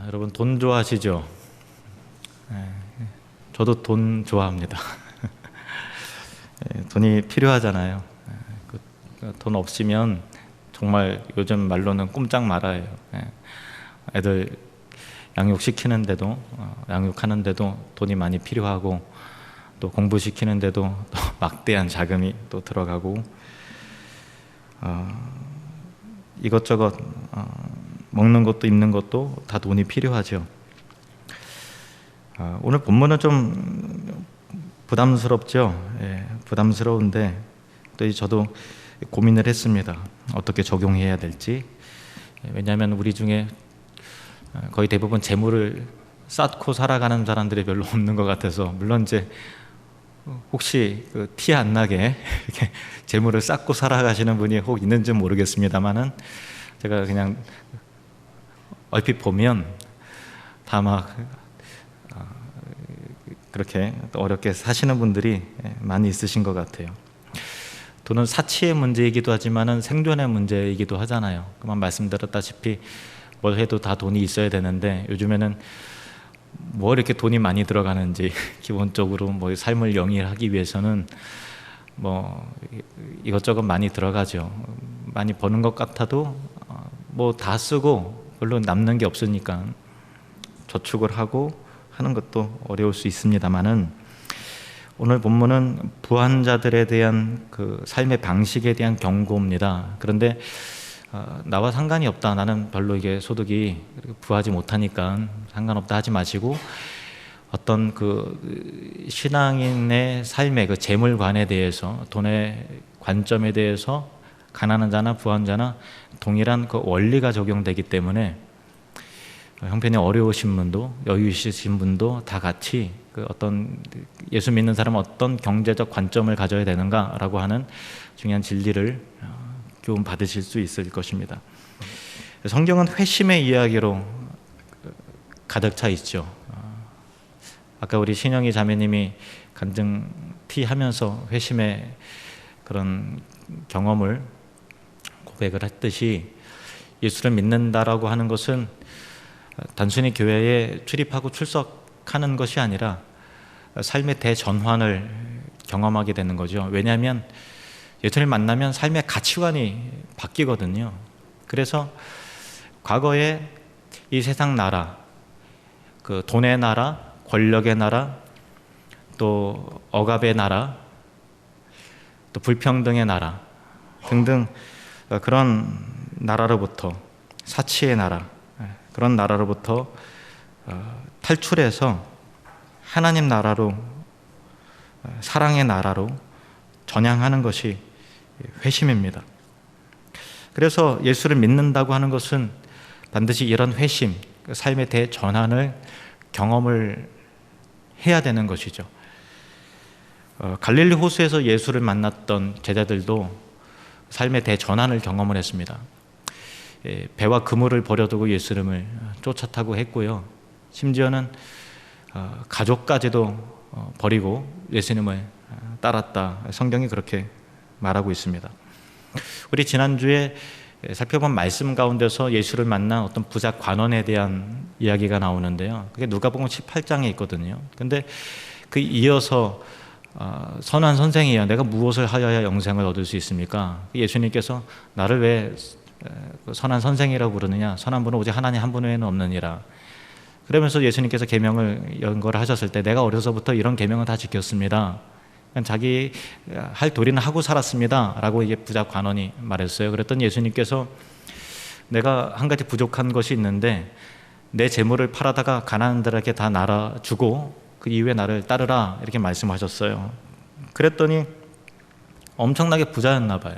여러분 돈 좋아하시죠? 저도 돈 좋아합니다. 돈이 필요하잖아요. 돈 없으면 정말 요즘 말로는 꼼짝 말아요. 애들 양육시키는데도 양육하는데도 돈이 많이 필요하고 또 공부시키는데도 또 막대한 자금이 또 들어가고 이것저것 먹는 것도 입는 것도 다 돈이 필요하죠. 오늘 본문은 좀 부담스럽죠. 부담스러운데 또 저도 고민을 했습니다. 어떻게 적용해야 될지. 왜냐하면 우리 중에 거의 대부분 재물을 쌓고 살아가는 사람들이 별로 없는 것 같아서, 물론 이제 혹시 티 안 나게 이렇게 재물을 쌓고 살아가시는 분이 혹 있는지 모르겠습니다만은, 제가 그냥 얼핏 보면 다 막 그렇게 어렵게 사시는 분들이 많이 있으신 것 같아요. 돈은 사치의 문제이기도 하지만은 생존의 문제이기도 하잖아요. 그만 말씀드렸다시피 뭘 해도 다 돈이 있어야 되는데, 요즘에는 뭐 이렇게 돈이 많이 들어가는지, 기본적으로 뭐 삶을 영위하기 위해서는 뭐 이것저것 많이 들어가죠. 많이 버는 것 같아도 뭐 다 쓰고 별로 남는 게 없으니까 저축을 하고 하는 것도 어려울 수 있습니다만은, 오늘 본문은 부한자들에 대한 그 삶의 방식에 대한 경고입니다. 그런데 나와 상관이 없다, 나는 별로 이게 소득이 부하지 못하니까 상관없다 하지 마시고, 어떤 그 신앙인의 삶의 그 재물관에 대해서, 돈의 관점에 대해서 가난한 자나 부한 자나 동일한 그 원리가 적용되기 때문에 형편이 어려우신 분도 여유 있으신 분도 다 같이 그 어떤 예수 믿는 사람은 어떤 경제적 관점을 가져야 되는가라고 하는 중요한 진리를 교훈 받으실 수 있을 것입니다. 성경은 회심의 이야기로 가득 차 있죠. 아까 우리 신영이 자매님이 간증 하면서 회심의 그런 경험을 고백을 했듯이, 예수를 믿는다라고 하는 것은 단순히 교회에 출입하고 출석하는 것이 아니라 삶의 대전환을 경험하게 되는 거죠. 왜냐하면 예수를 만나면 삶의 가치관이 바뀌거든요. 그래서 과거에 이 세상 나라, 그 돈의 나라, 권력의 나라, 또 억압의 나라, 또 불평등의 나라 등등 그런 나라로부터, 사치의 나라, 그런 나라로부터 탈출해서 하나님 나라로, 사랑의 나라로 전향하는 것이 회심입니다. 그래서 예수를 믿는다고 하는 것은 반드시 이런 회심, 삶의 대전환을 경험을 해야 되는 것이죠. 갈릴리 호수에서 예수를 만났던 제자들도 삶의 대전환을 경험을 했습니다. 배와 그물을 버려두고 예수님을 쫓아타고 했고요. 심지어는 가족까지도 버리고 예수님을 따랐다. 성경이 그렇게 말하고 있습니다. 우리 지난주에 살펴본 말씀 가운데서 예수를 만난 어떤 부자 관원에 대한 이야기가 나오는데요. 그게 누가복음 18장에 있거든요. 근데 그 이어서 선한 선생이여, 내가 무엇을 하여야 영생을 얻을 수 있습니까? 예수님께서 나를 왜 선한 선생이라고 부르느냐? 선한 분은 오직 하나님 한 분 외에는 없느니라. 그러면서 예수님께서 계명을 연거를 하셨을 때, 내가 어려서부터 이런 계명은 다 지켰습니다. 자기 할 도리는 하고 살았습니다 라고 이게 부자 관원이 말했어요. 그랬더니 예수님께서 내가 한 가지 부족한 것이 있는데, 내 재물을 팔아다가 가난한들에게 다 나눠주고 그 이후에 나를 따르라, 이렇게 말씀하셨어요. 그랬더니 엄청나게 부자였나 봐요.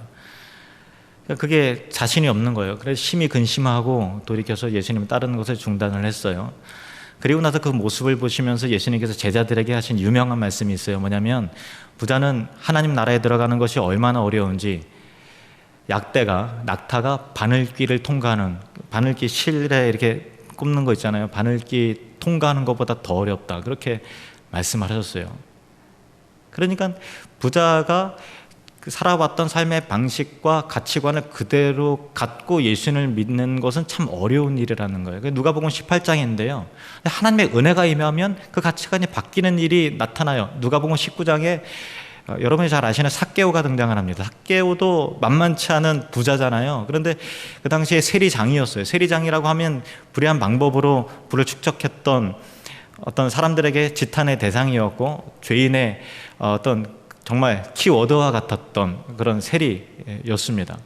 그게 자신이 없는 거예요. 그래서 심히 근심하고 돌이켜서 예수님을 따르는 것을 중단을 했어요. 그리고 나서 그 모습을 보시면서 예수님께서 제자들에게 하신 유명한 말씀이 있어요. 뭐냐면, 부자는 하나님 나라에 들어가는 것이 얼마나 어려운지, 낙타가 바늘귀를 통과하는, 바늘귀 실에 이렇게 꼽는 거 있잖아요. 바늘귀 통과하는 것보다 더 어렵다, 그렇게 말씀을 하셨어요. 그러니까 부자가 살아왔던 삶의 방식과 가치관을 그대로 갖고 예수님을 믿는 것은 참 어려운 일이라는 거예요. 누가복음 18장인데요. 하나님의 은혜가 임하면 그 가치관이 바뀌는 일이 나타나요. 누가복음 19장에 여러분이 잘 아시는 삭개오가 등장을 합니다. 삭개오도 만만치 않은 부자잖아요. 그런데 그 당시에 세리장이었어요. 세리장이라고 하면 불의한 방법으로 부를 축적했던 어떤 사람들에게 지탄의 대상이었고 죄인의 어떤 정말 키워드와 같았던 그런 세리였습니다.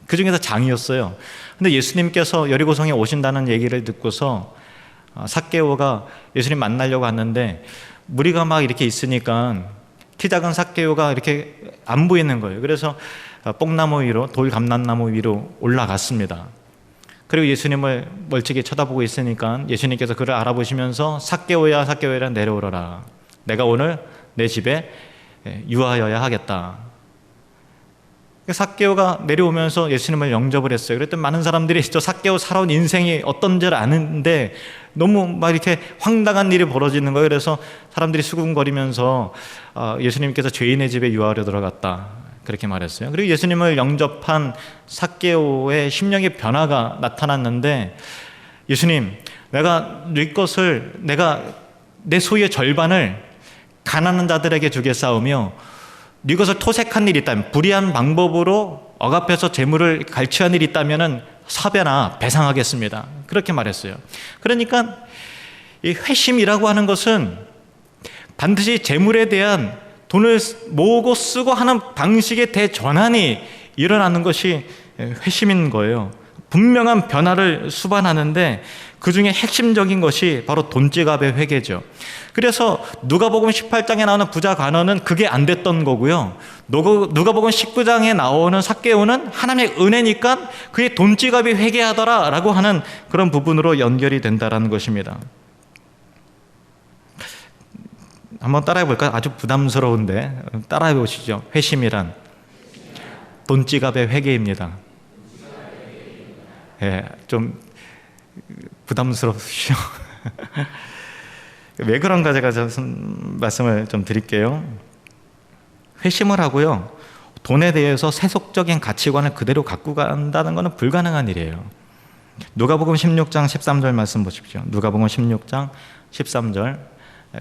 그 중에서 장이었어요. 근데 예수님께서 여리고성에 오신다는 얘기를 듣고서 삭개오가 예수님 만나려고 왔는데 무리가 막 이렇게 있으니까 키 작은 삭개오가 이렇게 안 보이는 거예요. 그래서 뽕나무 위로, 돌 감람나무 위로 올라갔습니다. 그리고 예수님을 멀찍이 쳐다보고 있으니까 예수님께서 그를 알아보시면서 삭개오야 삭개오야 내려오너라. 내가 오늘 내 집에 유하여야 하겠다. 삭개오가 내려오면서 예수님을 영접을 했어요. 그랬더니 많은 사람들이 저 삭개오 살아온 인생이 어떤지를 아는데 너무 막 이렇게 황당한 일이 벌어지는 거예요. 그래서 사람들이 수군거리면서 예수님께서 죄인의 집에 유하려 들어갔다, 그렇게 말했어요. 그리고 예수님을 영접한 삭개오의 심령의 변화가 나타났는데, 예수님, 내가 내 소유의 절반을 가난한 자들에게 주겠사오며 네 것을 토색한 일이 있다면, 불의한 방법으로 억압해서 재물을 갈취한 일이 있다면 사배나 배상하겠습니다, 그렇게 말했어요. 그러니까 이 회심이라고 하는 것은 반드시 재물에 대한 돈을 모으고 쓰고 하는 방식의 대전환이 일어나는 것이 회심인 거예요. 분명한 변화를 수반하는데 그 중에 핵심적인 것이 바로 돈지갑의 회개죠. 그래서 누가복음 18장에 나오는 부자 관원은 그게 안 됐던 거고요. 누가복음 19장에 나오는 삭개오는 하나님의 은혜니까 그의 돈지갑이 회개하더라라고 하는 그런 부분으로 연결이 된다라는 것입니다. 한번 따라해 볼까요? 아주 부담스러운데 따라해 보시죠. 회심이란 돈지갑의 회개입니다. 예, 좀 부담스럽시죠? 왜 그런가 제가 말씀을 좀 드릴게요. 회심을 하고요, 돈에 대해서 세속적인 가치관을 그대로 갖고 간다는 것은 불가능한 일이에요. 누가복음 16장 13절 말씀 보십시오. 누가복음 16장 13절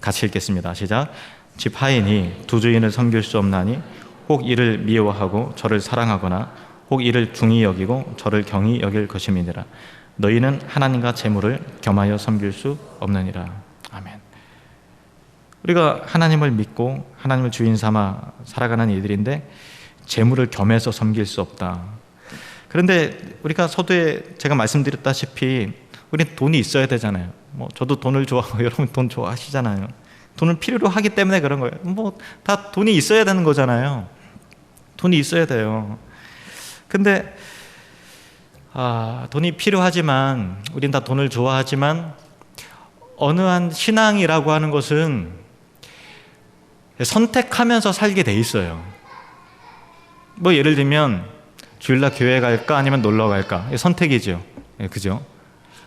같이 읽겠습니다. 시작. 집 하인이 두 주인을 섬길 수 없나니 혹 이를 미워하고 저를 사랑하거나 혹 이를 중히 여기고 저를 경히 여길 것임이니라. 너희는 하나님과 재물을 겸하여 섬길 수 없느니라. 아멘. 우리가 하나님을 믿고 하나님을 주인 삼아 살아가는 이들인데 재물을 겸해서 섬길 수 없다. 그런데 우리가 서두에 제가 말씀드렸다시피 우리는 돈이 있어야 되잖아요. 저도 돈을 좋아하고 여러분 돈 좋아하시잖아요. 돈을 필요로 하기 때문에 그런 거예요. 다 돈이 있어야 되는 거잖아요. 돈이 있어야 돼요. 근데 돈이 필요하지만, 우린 다 돈을 좋아하지만 어느 한 신앙이라고 하는 것은 선택하면서 살게 돼 있어요. 예를 들면 주일날 교회 갈까 아니면 놀러 갈까, 선택이죠. 그죠?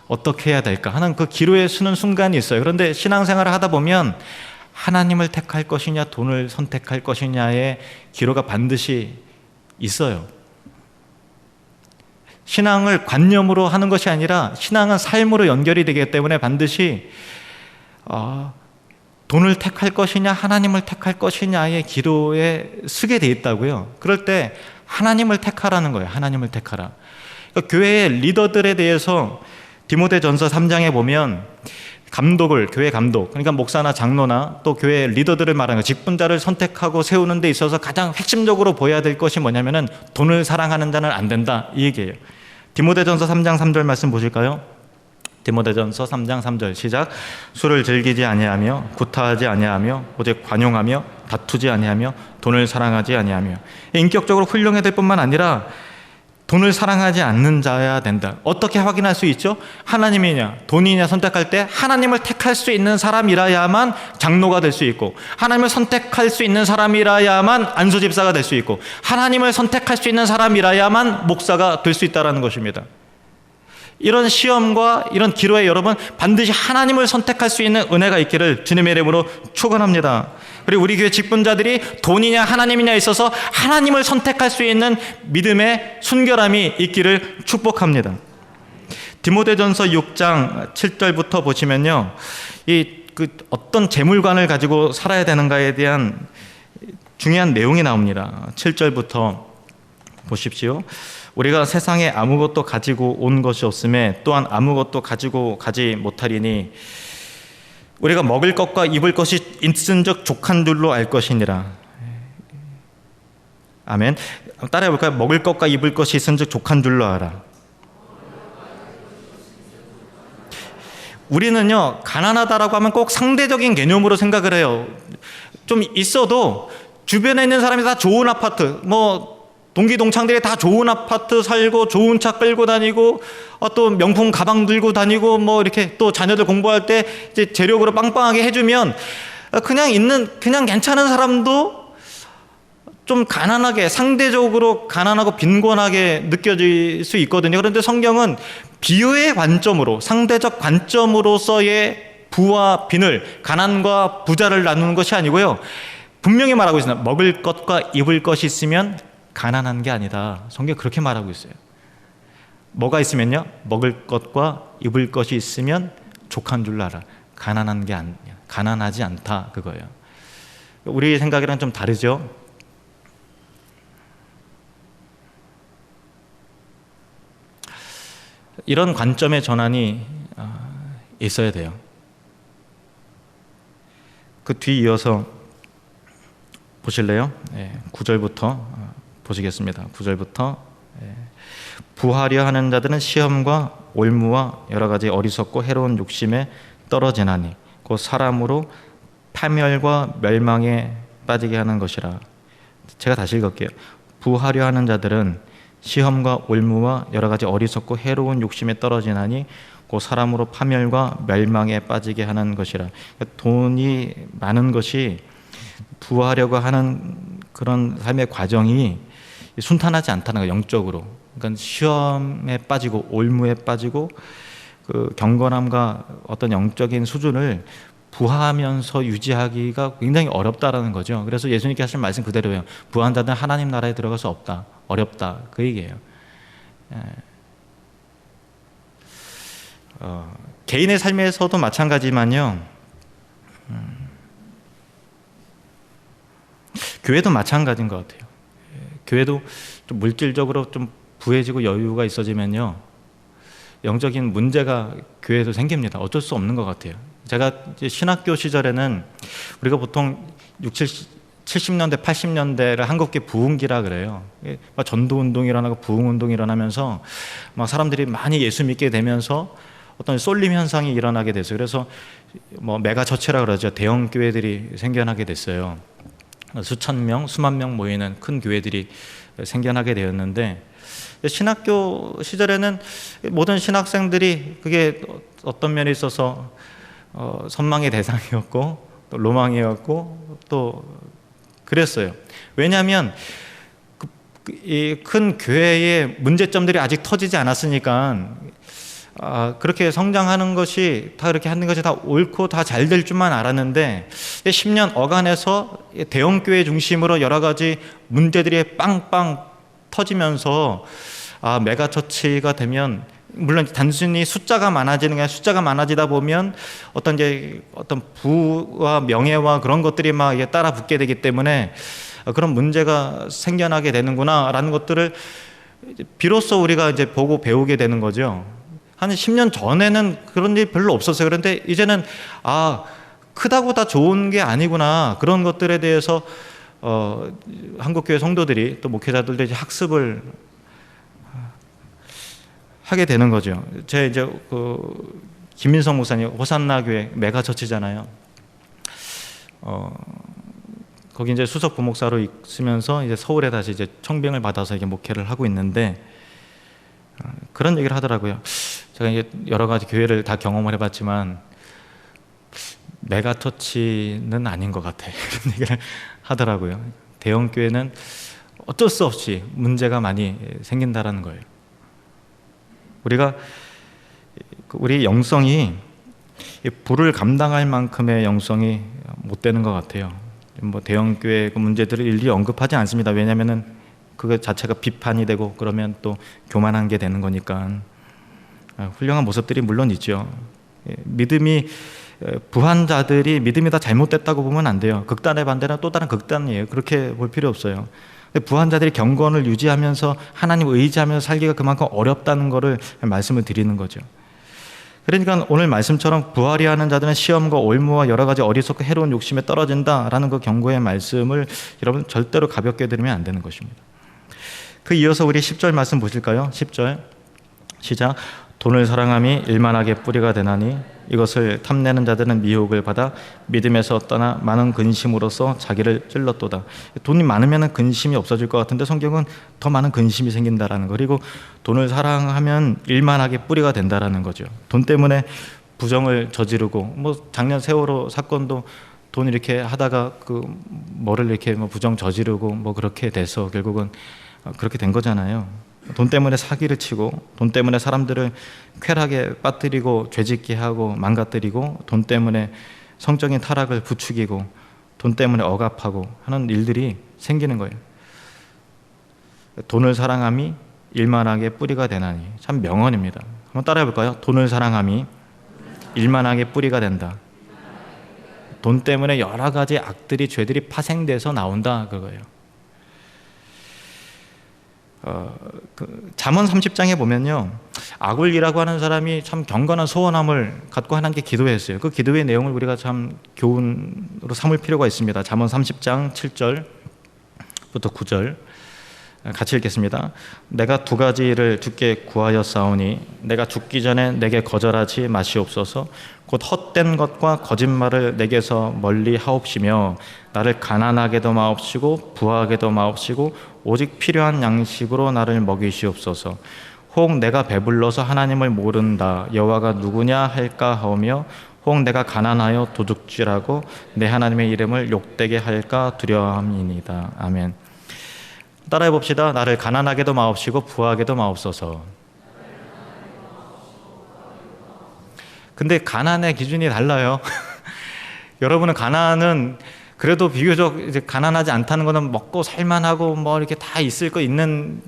어떻게 해야 될까 하는 그 기로에 서는 순간이 있어요. 그런데 신앙생활을 하다 보면 하나님을 택할 것이냐 돈을 선택할 것이냐의 기로가 반드시 있어요. 신앙을 관념으로 하는 것이 아니라 신앙은 삶으로 연결이 되기 때문에 반드시 돈을 택할 것이냐 하나님을 택할 것이냐의 기로에 서게 돼 있다고요. 그럴 때 하나님을 택하라는 거예요. 하나님을 택하라. 그러니까 교회의 리더들에 대해서 디모데전서 3장에 보면 교회 감독, 그러니까 목사나 장로나 또 교회 리더들을 말하는 거예요. 직분자를 선택하고 세우는 데 있어서 가장 핵심적으로 보여야 될 것이 뭐냐면은 돈을 사랑하는 자는 안 된다, 이 얘기예요. 디모데전서 3장 3절 말씀 보실까요? 디모데전서 3장 3절 시작. 술을 즐기지 아니하며 구타하지 아니하며 오직 관용하며 다투지 아니하며 돈을 사랑하지 아니하며. 인격적으로 훌륭해야 될 뿐만 아니라 돈을 사랑하지 않는 자여야 된다. 어떻게 확인할 수 있죠? 하나님이냐 돈이냐 선택할 때 하나님을 택할 수 있는 사람이라야만 장로가 될 수 있고, 하나님을 선택할 수 있는 사람이라야만 안수집사가 될 수 있고, 하나님을 선택할 수 있는 사람이라야만 목사가 될 수 있다는 것입니다. 이런 시험과 이런 기로에 여러분 반드시 하나님을 선택할 수 있는 은혜가 있기를 주님의 이름으로 축원합니다. 그리고 우리 교회 직분자들이 돈이냐 하나님이냐에 있어서 하나님을 선택할 수 있는 믿음의 순결함이 있기를 축복합니다. 디모데전서 6장 7절부터 보시면요, 어떤 재물관을 가지고 살아야 되는가에 대한 중요한 내용이 나옵니다. 7절부터 보십시오. 우리가 세상에 아무것도 가지고 온 것이 없음에 또한 아무것도 가지고 가지 못하리니 우리가 먹을 것과 입을 것이 있은즉 족한 줄로 알 것이니라. 아멘. 따라해 볼까요? 먹을 것과 입을 것이 있은즉 족한 줄로 알아. 우리는요, 가난하다라고 하면 꼭 상대적인 개념으로 생각을 해요. 좀 있어도 주변에 있는 사람이 다 좋은 아파트, 동기 동창들이 다 좋은 아파트 살고 좋은 차 끌고 다니고 또 명품 가방 들고 다니고 이렇게 또 자녀들 공부할 때 이제 재력으로 빵빵하게 해주면 그냥 괜찮은 사람도 좀 가난하게, 상대적으로 가난하고 빈곤하게 느껴질 수 있거든요. 그런데 성경은 비유의 관점으로, 상대적 관점으로서의 부와 빈을, 가난과 부자를 나누는 것이 아니고요, 분명히 말하고 있습니다. 먹을 것과 입을 것이 있으면 가난한 게 아니다. 성경 그렇게 말하고 있어요. 뭐가 있으면요, 먹을 것과 입을 것이 있으면 족한 줄 알아. 가난한 게 아니야. 가난하지 않다, 그거예요. 우리 생각이랑 좀 다르죠. 이런 관점의 전환이 있어야 돼요. 그 뒤 이어서 보실래요? 9절부터 보시겠습니다. 9절부터 부하려 하는 자들은 시험과 올무와 여러 가지 어리석고 해로운 욕심에 떨어지나니 곧 사람으로 파멸과 멸망에 빠지게 하는 것이라. 제가 다시 읽을게요. 부하려 하는 자들은 시험과 올무와 여러 가지 어리석고 해로운 욕심에 떨어지나니 곧 사람으로 파멸과 멸망에 빠지게 하는 것이라. 돈이 많은 것이 부하려고 하는 그런 삶의 과정이 순탄하지 않다는 거예요, 영적으로. 그러니까 시험에 빠지고 올무에 빠지고 그 경건함과 어떤 영적인 수준을 부하하면서 유지하기가 굉장히 어렵다라는 거죠. 그래서 예수님께 하신 말씀 그대로예요. 부한 자들은 하나님 나라에 들어갈 수 없다, 어렵다, 그 얘기예요. 개인의 삶에서도 마찬가지지만요, 교회도 마찬가지인 것 같아요. 교회도 좀 물질적으로 좀 부해지고 여유가 있어지면요, 영적인 문제가 교회에도 생깁니다. 어쩔 수 없는 것 같아요. 제가 이제 신학교 시절에는 우리가 보통 70년대, 80년대를 한국계 부흥기라 그래요. 전도운동이 일어나고 부흥운동이 일어나면서 막 사람들이 많이 예수 믿게 되면서 어떤 쏠림 현상이 일어나게 됐어요. 그래서 메가처치라 그러죠. 대형 교회들이 생겨나게 됐어요. 수천 명, 수만 명 모이는 큰 교회들이 생겨나게 되었는데, 신학교 시절에는 모든 신학생들이 그게 어떤 면에 있어서 선망의 대상이었고 또 로망이었고 또 그랬어요. 왜냐하면 이 큰 교회의 문제점들이 아직 터지지 않았으니까 그렇게 성장하는 것이 다 그렇게 하는 것이 다 옳고 다 잘 될 줄만 알았는데 10년 어간해서 대형 교회 중심으로 여러 가지 문제들이 빵빵 터지면서 메가처치가 되면, 물론 단순히 숫자가 많아지는 게 아니라 숫자가 많아지다 보면 어떤 부와 명예와 그런 것들이 막 따라 붙게 되기 때문에 그런 문제가 생겨나게 되는구나라는 것들을 비로소 우리가 이제 보고 배우게 되는 거죠. 한 10년 전에는 그런 일이 별로 없었어요. 그런데 이제는 크다고 다 좋은 게 아니구나, 그런 것들에 대해서 한국교회 성도들이 또 목회자들도 이제 학습을 하게 되는 거죠. 제 이제 김민성 목사님 호산나 교회 메가처치잖아요. 거기 이제 수석 부목사로 있으면서 이제 서울에 다시 이제 청빙을 받아서 이게 목회를 하고 있는데 그런 얘기를 하더라고요. 제가 이제 여러 가지 교회를 다 경험을 해봤지만 메가처치는 아닌 것 같아, 이런 얘기를 하더라고요. 대형 교회는 어쩔 수 없이 문제가 많이 생긴다라는 거예요. 우리가 우리 영성이 이 불을 감당할 만큼의 영성이 못 되는 것 같아요. 뭐 대형교회 그 문제들을 일일이 언급하지 않습니다. 왜냐하면은 그거 자체가 비판이 되고 그러면 또 교만한 게 되는 거니까. 훌륭한 모습들이 물론 있죠. 믿음이 부한 자들이 믿음이 다 잘못됐다고 보면 안 돼요. 극단의 반대는 또 다른 극단이에요. 그렇게 볼 필요 없어요. 부한 자들이 경건을 유지하면서 하나님을 의지하면서 살기가 그만큼 어렵다는 것을 말씀을 드리는 거죠. 그러니까 오늘 말씀처럼 부활이 하는 자들은 시험과 올무와 여러 가지 어리석고 해로운 욕심에 떨어진다라는 그 경고의 말씀을 여러분 절대로 가볍게 들으면 안 되는 것입니다. 그 이어서 우리 10절 말씀 보실까요? 10절 시작. 돈을 사랑함이 일만하게 뿌리가 되나니 이것을 탐내는 자들은 미혹을 받아 믿음에서 떠나 많은 근심으로써 자기를 찔렀도다. 돈이 많으면 근심이 없어질 것 같은데 성경은 더 많은 근심이 생긴다라는 거. 그리고 돈을 사랑하면 일만하게 뿌리가 된다라는 거죠. 돈 때문에 부정을 저지르고 뭐 작년 세월호 사건도 돈 이렇게 하다가 그 뭐를 이렇게 뭐 부정 저지르고 뭐 그렇게 돼서 결국은 그렇게 된 거잖아요. 돈 때문에 사기를 치고 돈 때문에 사람들을 쾌락에 빠뜨리고 죄짓게 하고 망가뜨리고 돈 때문에 성적인 타락을 부추기고 돈 때문에 억압하고 하는 일들이 생기는 거예요. 돈을 사랑함이 일만하게 뿌리가 되나니. 참 명언입니다. 한번 따라해 볼까요? 돈을 사랑함이 일만하게 뿌리가 된다. 돈 때문에 여러 가지 악들이 죄들이 파생돼서 나온다 그거예요. 잠언 30장에 보면요, 아굴이라고 하는 사람이 참 경건한 소원함을 갖고 하나님께 기도했어요. 그 기도의 내용을 우리가 참 교훈으로 삼을 필요가 있습니다. 잠언 30장 7절부터 9절 같이 읽겠습니다. 내가 두 가지를 주께 구하였사오니 내가 죽기 전에 내게 거절하지 마시옵소서. 곧 헛된 것과 거짓말을 내게서 멀리 하옵시며 나를 가난하게도 마옵시고 부하게도 마옵시고 오직 필요한 양식으로 나를 먹이시옵소서. 혹 내가 배불러서 하나님을 모른다 여호와가 누구냐 할까 하오며 혹 내가 가난하여 도둑질하고 내 하나님의 이름을 욕되게 할까 두려워함이니이다. 아멘. 따라해 봅시다. 나를 가난하게도 마옵시고 부하게도 마옵소서. 근데 가난의 기준이 달라요. 여러분은 가난은 그래도 비교적 이제 가난하지 않다는 거는 먹고 살만하고 뭐 이렇게 다 있을 거 있는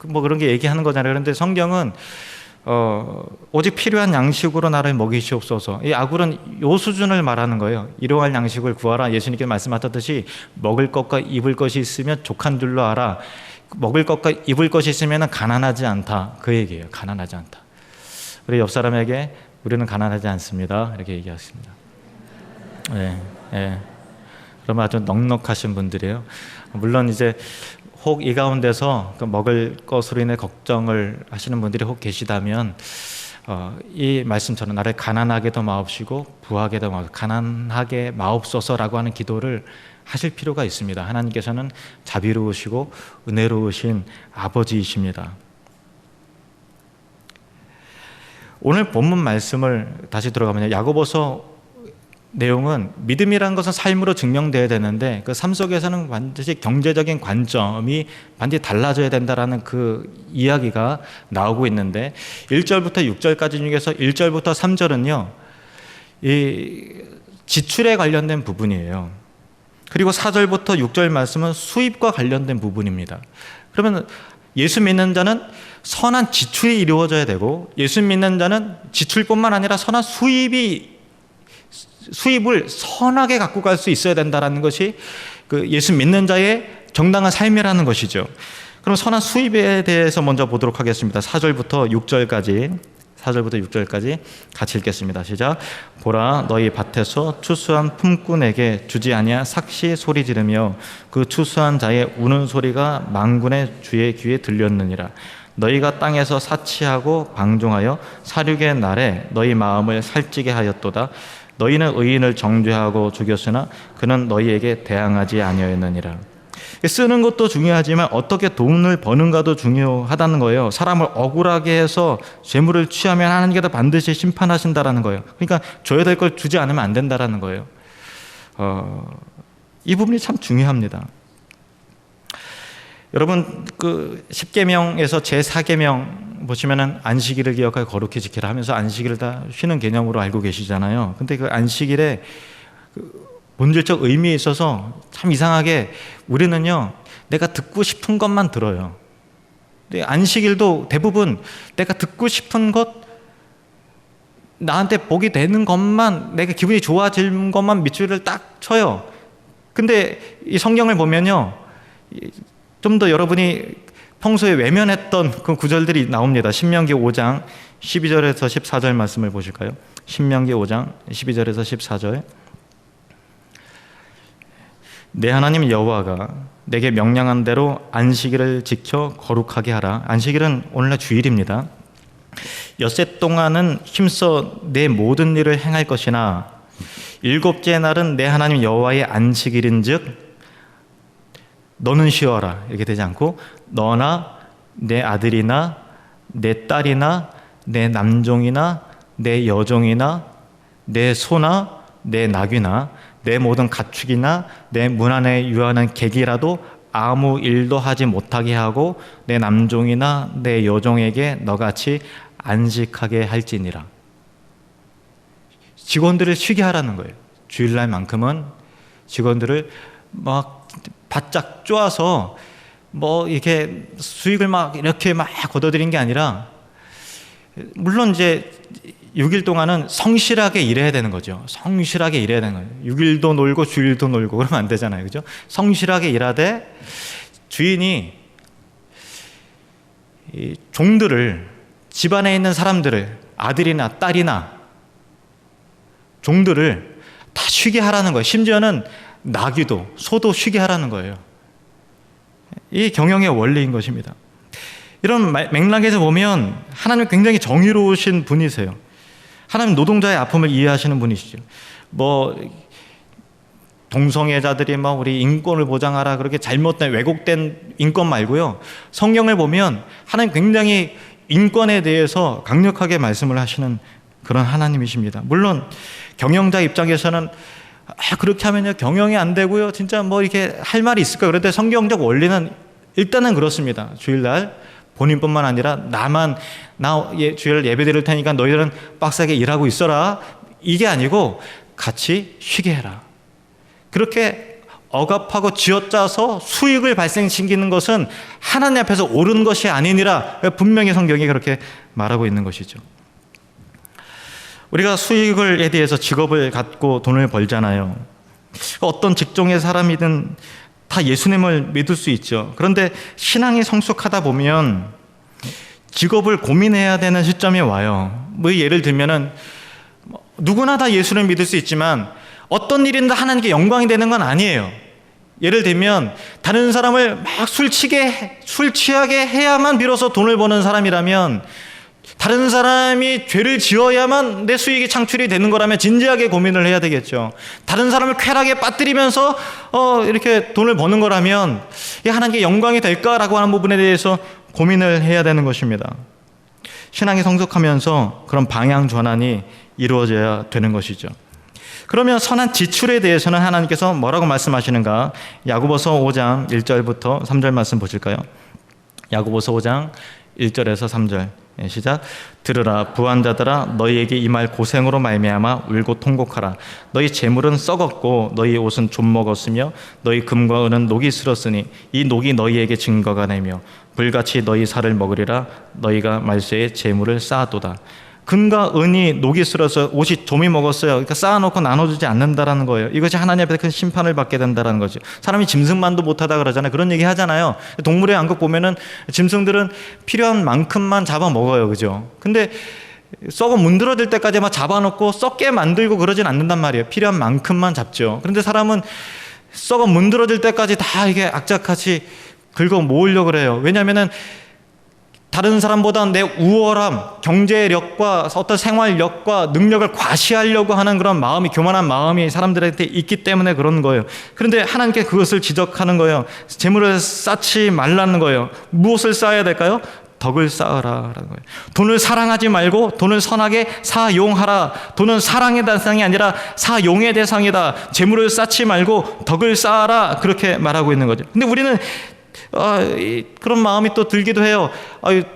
뭐 그런 게 얘기하는 거잖아요. 그런데 성경은 오직 필요한 양식으로 나를 먹이시옵소서. 이 아굴은 요 수준을 말하는 거예요. 일용할 양식을 구하라. 예수님께서 말씀하셨듯이 먹을 것과 입을 것이 있으면 족한 줄로 알아. 먹을 것과 입을 것이 있으면 가난하지 않다. 그 얘기예요. 가난하지 않다. 우리 옆 사람에게 우리는 가난하지 않습니다. 이렇게 얘기하십니다. 네, 네. 그러면 아주 넉넉하신 분들이에요. 물론 이제 혹 이 가운데서 그 먹을 것으로 인해 걱정을 하시는 분들이 혹 계시다면 이 말씀처럼 나를 가난하게도 마옵시고 부하게도 마옵소서, 가난하게 마옵소서라고 하는 기도를 하실 필요가 있습니다. 하나님께서는 자비로우시고 은혜로우신 아버지이십니다. 오늘 본문 말씀을 다시 들어가면 야고보서 내용은 믿음이라는 것은 삶으로 증명돼야 되는데 그 삶 속에서는 반드시 경제적인 관점이 반드시 달라져야 된다라는 그 이야기가 나오고 있는데 1절부터 6절까지 중에서 1절부터 3절은요 이 지출에 관련된 부분이에요. 그리고 4절부터 6절 말씀은 수입과 관련된 부분입니다. 그러면 예수 믿는 자는 선한 지출이 이루어져야 되고 예수 믿는 자는 지출뿐만 아니라 선한 수입을 선하게 갖고 갈 수 있어야 된다는 것이 그 예수 믿는 자의 정당한 삶이라는 것이죠. 그럼 선한 수입에 대해서 먼저 보도록 하겠습니다. 4절부터 6절까지 같이 읽겠습니다. 시작. 보라 너희 밭에서 추수한 품꾼에게 주지 아니하 삭시 소리 지르며 그 추수한 자의 우는 소리가 만군의 주의 귀에 들렸느니라. 너희가 땅에서 사치하고 방종하여 살육의 날에 너희 마음을 살찌게 하였도다. 너희는 의인을 정죄하고 죽였으나 그는 너희에게 대항하지 아니하였느니라. 쓰는 것도 중요하지만 어떻게 돈을 버는가도 중요하다는 거예요. 사람을 억울하게 해서 재물을 취하면 하나님께서 반드시 심판하신다라는 거예요. 그러니까 줘야 될 걸 주지 않으면 안 된다라는 거예요. 이 부분이 참 중요합니다. 여러분 그 10계명에서 제4계명 보시면은 안식일을 기억하여 거룩히 지키라 하면서 안식일을 다 쉬는 개념으로 알고 계시잖아요. 근데 그 안식일에 본질적 의미에 있어서 참 이상하게 우리는요, 내가 듣고 싶은 것만 들어요. 근데 안식일도 대부분 내가 듣고 싶은 것, 나한테 복이 되는 것만, 내가 기분이 좋아질 것만 밑줄을 딱 쳐요. 근데 이 성경을 보면요, 좀 더 여러분이 평소에 외면했던 그 구절들이 나옵니다. 신명기 5장 12절에서 14절 말씀을 보실까요? 신명기 5장 12절에서 14절. 내 하나님 여호와가 내게 명령한 대로 안식일을 지켜 거룩하게 하라. 안식일은 오늘날 주일입니다. 엿새 동안은 힘써 내 모든 일을 행할 것이나 일곱째 날은 내 하나님 여호와의 안식일인즉 너는 쉬어라, 이렇게 되지 않고 너나 내 아들이나 내 딸이나 내 남종이나 내 여종이나 내 소나 내 나귀나 내 모든 가축이나 내 문 안에 유하는 객이라도 아무 일도 하지 못하게 하고 내 남종이나 내 여종에게 너같이 안식하게 할지니라. 직원들을 쉬게 하라는 거예요. 주일날만큼은 직원들을 막 바짝 쪼아서 뭐 이렇게 수익을 막 이렇게 막 걷어들인 게 아니라, 물론 이제 6일 동안은 성실하게 일해야 되는 거죠. 성실하게 일해야 되는 거예요. 6일도 놀고 주일도 놀고 그러면 안 되잖아요. 그죠? 성실하게 일하되 주인이 이 종들을, 집안에 있는 사람들을, 아들이나 딸이나 종들을 다 쉬게 하라는 거예요. 심지어는 나귀도, 소도 쉬게 하라는 거예요. 이 경영의 원리인 것입니다. 이런 맥락에서 보면 하나님은 굉장히 정의로우신 분이세요. 하나님 노동자의 아픔을 이해하시는 분이시죠. 뭐 동성애자들이 막 우리 인권을 보장하라 그렇게 잘못된 왜곡된 인권 말고요, 성경을 보면 하나님 굉장히 인권에 대해서 강력하게 말씀을 하시는 그런 하나님이십니다. 물론 경영자 입장에서는 그렇게 하면요 경영이 안 되고요, 진짜 뭐 이렇게 할 말이 있을까. 그런데 성경적 원리는 일단은 그렇습니다. 주일날 본인뿐만 아니라 나 주일 예배 드릴 테니까 너희들은 빡세게 일하고 있어라, 이게 아니고 같이 쉬게 해라. 그렇게 억압하고 쥐어짜서 수익을 발생시키는 것은 하나님 앞에서 옳은 것이 아니니라, 분명히 성경이 그렇게 말하고 있는 것이죠. 우리가 수익에 대해서 직업을 갖고 돈을 벌잖아요. 어떤 직종의 사람이든 다 예수님을 믿을 수 있죠. 그런데 신앙이 성숙하다 보면 직업을 고민해야 되는 시점이 와요. 뭐 예를 들면은 누구나 다 예수를 믿을 수 있지만 어떤 일인가 하나님께 영광이 되는 건 아니에요. 예를 들면 다른 사람을 막 술 취하게 해야만 비로소 돈을 버는 사람이라면, 다른 사람이 죄를 지어야만 내 수익이 창출이 되는 거라면 진지하게 고민을 해야 되겠죠. 다른 사람을 쾌락에 빠뜨리면서 이렇게 돈을 버는 거라면 이게 하나님께 영광이 될까라고 하는 부분에 대해서 고민을 해야 되는 것입니다. 신앙이 성숙하면서 그런 방향 전환이 이루어져야 되는 것이죠. 그러면 선한 지출에 대해서는 하나님께서 뭐라고 말씀하시는가? 야고보서 5장 1절부터 3절 말씀 보실까요? 야고보서 5장 1절에서 3절 시작. 들으라 부한자들아, 너희에게 이 말 고생으로 말미암아 울고 통곡하라. 너희 재물은 썩었고 너희 옷은 좀 먹었으며 너희 금과 은은 녹이 슬었으니 이 녹이 너희에게 증거가 되며 불같이 너희 살을 먹으리라. 너희가 말세에 재물을 쌓아도다. 금과 은이 녹이 슬어서 옷이 좀이 먹었어요. 그러니까 쌓아놓고 나눠주지 않는다라는 거예요. 이것이 하나님 앞에서 큰 심판을 받게 된다는 거죠. 사람이 짐승만도 못하다 그러잖아요. 그런 얘기 하잖아요. 동물의 왕국 보면은 짐승들은 필요한 만큼만 잡아 먹어요, 그죠? 근데 썩어 문드러질 때까지 막 잡아놓고 썩게 만들고 그러진 않는단 말이에요. 필요한 만큼만 잡죠. 그런데 사람은 썩어 문드러질 때까지 다 이게 악착같이 긁어 모으려고 그래요. 왜냐하면은 다른 사람보다 내 우월함, 경제력과 어떤 생활력과 능력을 과시하려고 하는 그런 마음이, 교만한 마음이 사람들한테 있기 때문에 그런 거예요. 그런데 하나님께 그것을 지적하는 거예요. 재물을 쌓지 말라는 거예요. 무엇을 쌓아야 될까요? 덕을 쌓으라라는 거예요. 돈을 사랑하지 말고 돈을 선하게 사용하라. 돈은 사랑의 대상이 아니라 사용의 대상이다. 재물을 쌓지 말고 덕을 쌓아라. 그렇게 말하고 있는 거죠. 근데 우리는 그런 마음이 또 들기도 해요.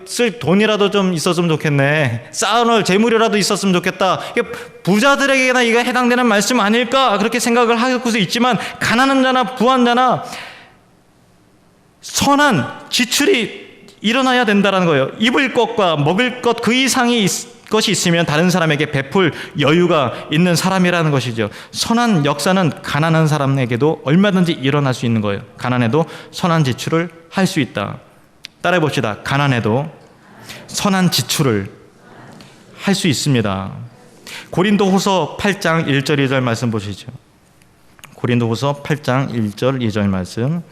쓸 돈이라도 좀 있었으면 좋겠네. 쌓아놓을 재물이라도 있었으면 좋겠다. 이게 부자들에게나 이거 해당되는 말씀 아닐까 그렇게 생각을 하고서 있지만, 가난한 자나 부한 자나 선한 지출이 일어나야 된다는 거예요. 입을 것과 먹을 것 그 이상의 것이 있으면 다른 사람에게 베풀 여유가 있는 사람이라는 것이죠. 선한 역사는 가난한 사람에게도 얼마든지 일어날 수 있는 거예요. 가난해도 선한 지출을 할 수 있다. 따라해 봅시다. 가난해도 선한 지출을 할 수 있습니다. 고린도후서 8장 1절 2절 말씀 보시죠. 고린도후서 8장 1절 2절 말씀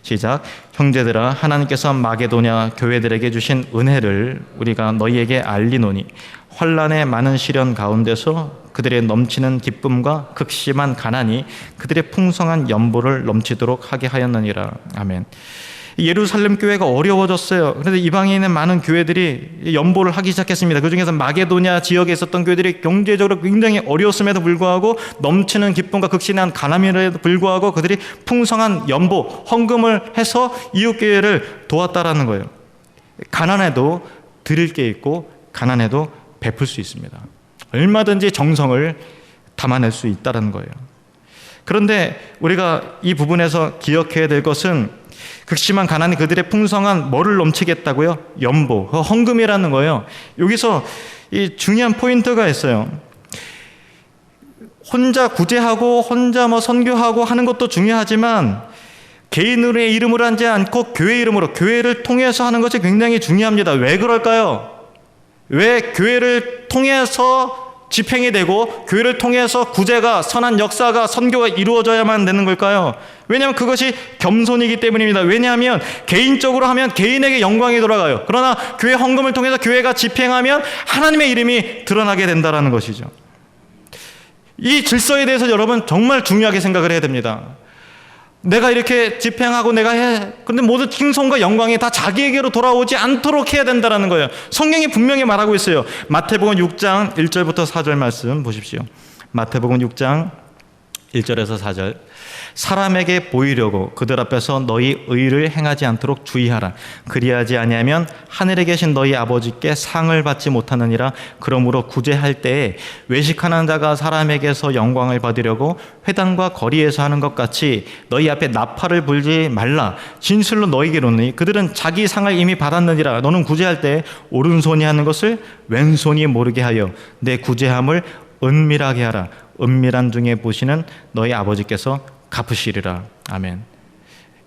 시작. 형제들아, 하나님께서 마게도냐 교회들에게 주신 은혜를 우리가 너희에게 알리노니 환난의 많은 시련 가운데서 그들의 넘치는 기쁨과 극심한 가난이 그들의 풍성한 연보를 넘치도록 하게 하였느니라. 아멘. 예루살렘 교회가 어려워졌어요. 그런데 이방에 있는 많은 교회들이 연보를 하기 시작했습니다. 그중에서 마게도냐 지역에 있었던 교회들이 경제적으로 굉장히 어려웠음에도 불구하고 넘치는 기쁨과 극심한 가난임에도 불구하고 그들이 풍성한 연보, 헌금을 해서 이웃교회를 도왔다라는 거예요. 가난해도 드릴 게 있고 가난해도 베풀 수 있습니다. 얼마든지 정성을 담아낼 수 있다는 거예요. 그런데 우리가 이 부분에서 기억해야 될 것은 극심한 가난이 그들의 풍성한 뭐를 넘치게 했다고요? 연보, 헌금이라는 거예요. 여기서 이 중요한 포인트가 있어요. 혼자 구제하고 혼자 선교하고 하는 것도 중요하지만 개인의 이름으로 하지 않고 교회 이름으로, 교회를 통해서 하는 것이 굉장히 중요합니다. 왜 그럴까요? 왜 교회를 통해서 집행이 되고 교회를 통해서 구제가, 선한 역사가, 선교가 이루어져야만 되는 걸까요? 왜냐하면 그것이 겸손이기 때문입니다. 왜냐하면 개인적으로 하면 개인에게 영광이 돌아가요. 그러나 교회 헌금을 통해서 교회가 집행하면 하나님의 이름이 드러나게 된다는 것이죠. 이 질서에 대해서 여러분 정말 중요하게 생각을 해야 됩니다. 내가 이렇게 집행하고 내가 해. 그런데 모든 칭송과 영광이 다 자기에게로 돌아오지 않도록 해야 된다는 거예요. 성경이 분명히 말하고 있어요. 마태복음 6장 1절부터 4절 말씀 보십시오. 마태복음 6장 1절에서 4절. 사람에게 보이려고 그들 앞에서 너희 의를 행하지 않도록 주의하라. 그리하지 아니하면 하늘에 계신 너희 아버지께 상을 받지 못하느니라. 그러므로 구제할 때에 외식하는 자가 사람에게서 영광을 받으려고 회당과 거리에서 하는 것 같이 너희 앞에 나팔을 불지 말라. 진실로 너희에게 이르노니 그들은 자기 상을 이미 받았느니라. 너는 구제할 때 오른손이 하는 것을 왼손이 모르게 하여 내 구제함을 은밀하게 하라. 은밀한 중에 보시는 너희 아버지께서 갚으시리라. 아멘.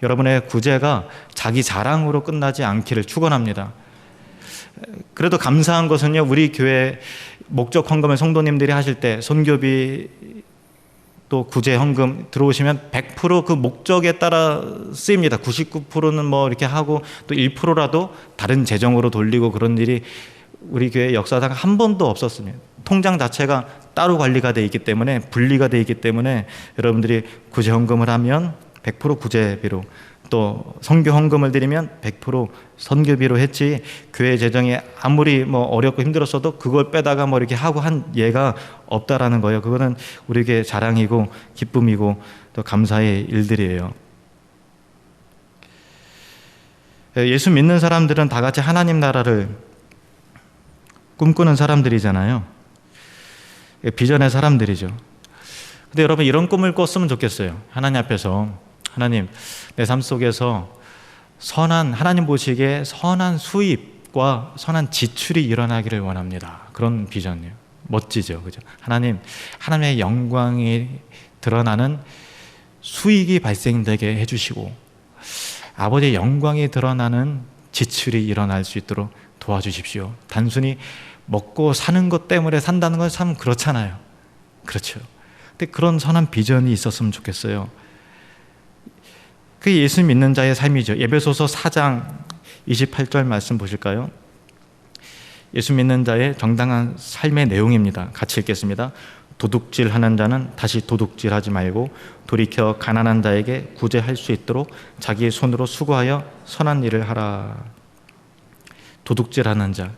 여러분의 구제가 자기 자랑으로 끝나지 않기를 축원합니다. 그래도 감사한 것은요, 우리 교회 목적 헌금을 성도님들이 하실 때 선교비 또 구제 헌금 들어오시면 100% 그 목적에 따라 쓰입니다. 99%는 이렇게 하고 또 1%라도 다른 재정으로 돌리고 그런 일이 우리 교회 역사상 한 번도 없었습니다. 통장 자체가 따로 관리가 되어 있기 때문에, 분리가 되어 있기 때문에 여러분들이 구제 헌금을 하면 100% 구제비로, 또 선교 헌금을 드리면 100% 선교비로 했지, 교회 재정이 아무리 어렵고 힘들었어도 그걸 빼다가 이렇게 하고 한 예가 없다라는 거예요. 그거는 우리에게 자랑이고 기쁨이고 또 감사의 일들이에요. 예수 믿는 사람들은 다 같이 하나님 나라를 꿈꾸는 사람들이잖아요. 비전의 사람들이죠. 근데 여러분 이런 꿈을 꿨으면 좋겠어요. 하나님 앞에서, 하나님, 내 삶 속에서 하나님 보시기에 선한 수입과 선한 지출이 일어나기를 원합니다. 그런 비전이에요. 멋지죠, 그죠? 하나님의 영광이 드러나는 수익이 발생되게 해주시고 아버지의 영광이 드러나는 지출이 일어날 수 있도록 도와주십시오. 단순히 먹고 사는 것 때문에 산다는 건 참 그렇잖아요. 그렇죠. 근데 그런 선한 비전이 있었으면 좋겠어요. 그게 예수 믿는 자의 삶이죠. 에베소서 4장 28절 말씀 보실까요? 예수 믿는 자의 정당한 삶의 내용입니다. 같이 읽겠습니다. 도둑질하는 자는 다시 도둑질하지 말고 돌이켜 가난한 자에게 구제할 수 있도록 자기의 손으로 수고하여 선한 일을 하라. 도둑질하는 자,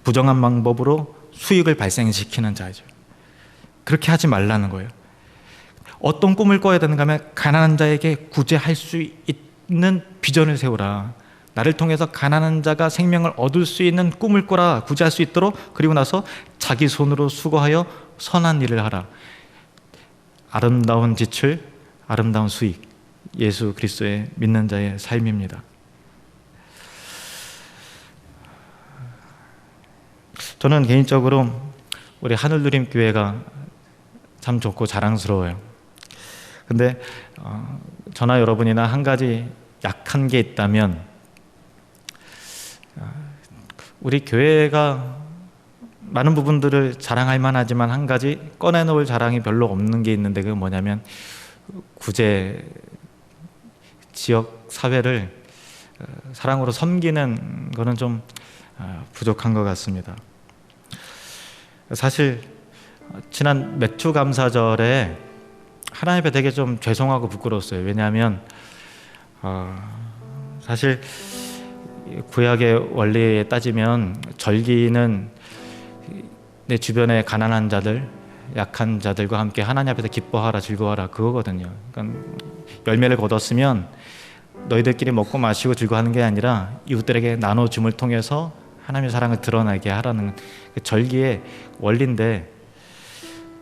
부정한 방법으로 수익을 발생시키는 자죠. 그렇게 하지 말라는 거예요. 어떤 꿈을 꿔야 되는가 하면 가난한 자에게 구제할 수 있는 비전을 세우라. 나를 통해서 가난한 자가 생명을 얻을 수 있는 꿈을 꾸라. 구제할 수 있도록. 그리고 나서 자기 손으로 수고하여 선한 일을 하라. 아름다운 지출, 아름다운 수익, 예수 그리스도의 믿는 자의 삶입니다. 저는 개인적으로 우리 하늘누림 교회가 참 좋고 자랑스러워요. 근데 저나 여러분이나 한 가지 약한 게 있다면, 우리 교회가 많은 부분들을 자랑할 만하지만 한 가지 꺼내놓을 자랑이 별로 없는 게 있는데, 그게 뭐냐면 구제, 지역 사회를 사랑으로 섬기는 거는 좀 부족한 것 같습니다. 사실 지난 맥주 감사절에 하나님 앞에 되게 좀 죄송하고 부끄러웠어요. 왜냐하면 사실 구약의 원리에 따지면 절기는 내 주변의 가난한 자들, 약한 자들과 함께 하나님 앞에서 기뻐하라, 즐거워하라, 그거거든요. 그러니까 열매를 거뒀으면 너희들끼리 먹고 마시고 즐거워하는 게 아니라 이웃들에게 나눠줌을 통해서 하나님의 사랑을 드러나게 하라는 그 절기의 원리인데,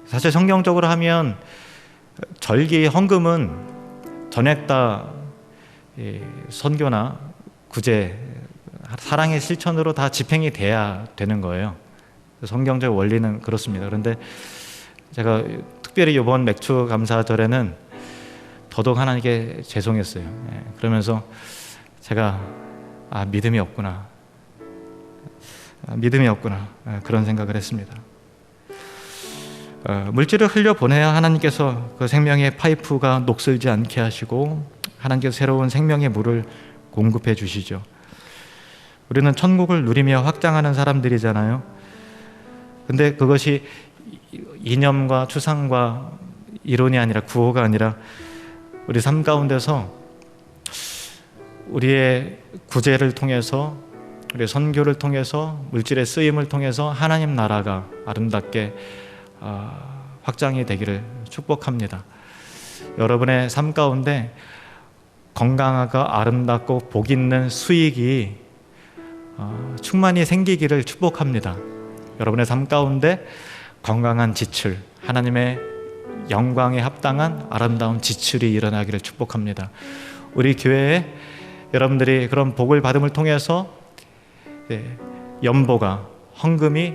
사실 성경적으로 하면 절기 헌금은 전액 다 선교나 구제, 사랑의 실천으로 다 집행이 돼야 되는 거예요. 성경적 원리는 그렇습니다. 그런데 제가 특별히 이번 맥주 감사절에는 더더욱 하나님께 죄송했어요. 그러면서 제가 믿음이 없구나, 그런 생각을 했습니다. 물질을 흘려보내야 하나님께서 그 생명의 파이프가 녹슬지 않게 하시고 하나님께서 새로운 생명의 물을 공급해 주시죠. 우리는 천국을 누리며 확장하는 사람들이잖아요. 근데 그것이 이념과 추상과 이론이 아니라 구호가 아니라 우리 삶 가운데서 우리의 구제를 통해서, 우리의 선교를 통해서, 물질의 쓰임을 통해서 하나님 나라가 아름답게 확장이 되기를 축복합니다. 여러분의 삶 가운데 건강하고 아름답고 복 있는 수익이 충만히 생기기를 축복합니다. 여러분의 삶 가운데 건강한 지출, 하나님의 영광에 합당한 아름다운 지출이 일어나기를 축복합니다. 우리 교회에 여러분들이 그런 복을 받음을 통해서 연보가, 헌금이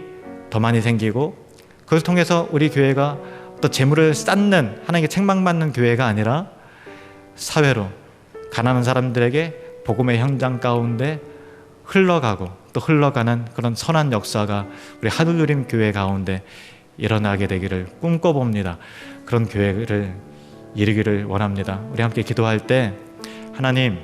더 많이 생기고, 그것을 통해서 우리 교회가 또 재물을 쌓는, 하나님께 책망받는 교회가 아니라 사회로 가난한 사람들에게 복음의 현장 가운데 흘러가고 또 흘러가는 그런 선한 역사가 우리 하늘누림 교회 가운데 일어나게 되기를 꿈꿔봅니다. 그런 교회를 이루기를 원합니다. 우리 함께 기도할 때, 하나님,